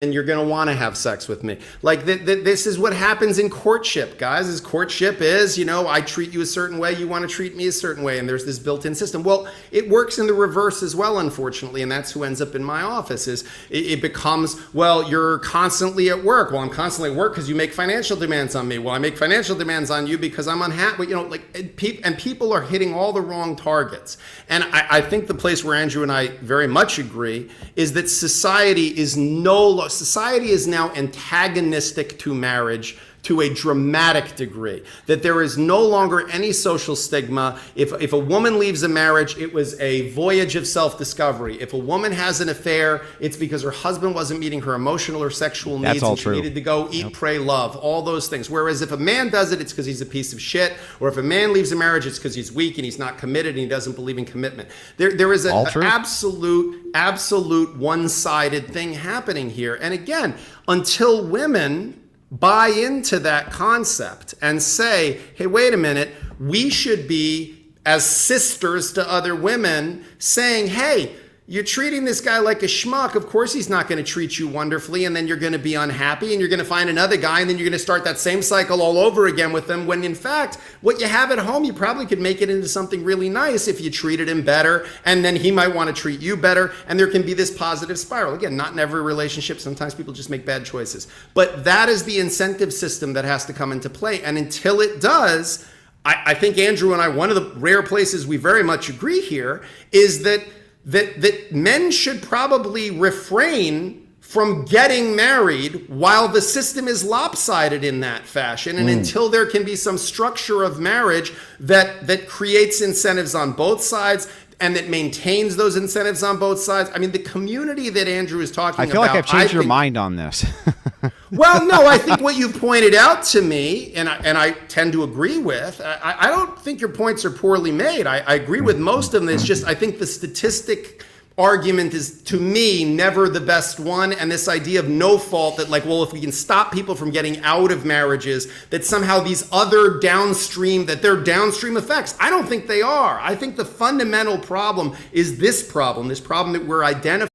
and you're going to want to have sex with me. Like this is what happens in courtship, guys. Is courtship is, I treat you a certain way, you want to treat me a certain way, and there's this built-in system. Well, it works in the reverse as well, unfortunately, and that's who ends up in my office. Is it becomes, well, you're constantly at work. Well, I'm constantly at work because you make financial demands on me. Well, I make financial demands on you because I'm unhappy. And people are hitting all the wrong targets. And I think the place where Andrew and I very much agree is that society is now antagonistic to marriage to a dramatic degree, that there is no longer any social stigma. If a woman leaves a marriage, it was a voyage of self-discovery. If a woman has an affair, it's because her husband wasn't meeting her emotional or sexual needs and she needed to go eat, pray, love, all those things. Whereas if a man does it, it's because he's a piece of shit. Or if a man leaves a marriage, it's because he's weak and he's not committed and he doesn't believe in commitment. There is an absolute one-sided thing happening here. And again, until women buy into that concept and say, hey, wait a minute, we should be, as sisters to other women, saying, hey, you're treating this guy like a schmuck. Of course he's not going to treat you wonderfully, and then you're going to be unhappy, and you're going to find another guy, and then you're going to start that same cycle all over again with them, when in fact, what you have at home, you probably could make it into something really nice if you treated him better, and then he might want to treat you better, and there can be this positive spiral. Again, not in every relationship. Sometimes people just make bad choices. But that is the incentive system that has to come into play, and until it does, I think Andrew and I, one of the rare places we very much agree here is that men should probably refrain from getting married while the system is lopsided in that fashion, and until there can be some structure of marriage that creates incentives on both sides and that maintains those incentives on both sides. I mean, the community that Andrew is talking about. I feel like I've changed your mind on this. Well, no, I think what you've pointed out to me, and I tend to agree with, I don't think your points are poorly made. I agree with most of them. It's just I think the statistic argument is, to me, never the best one. And this idea of no fault, that like, well, if we can stop people from getting out of marriages, that somehow these other downstream, that they're downstream effects. I don't think they are. I think the fundamental problem is this problem that we're identifying.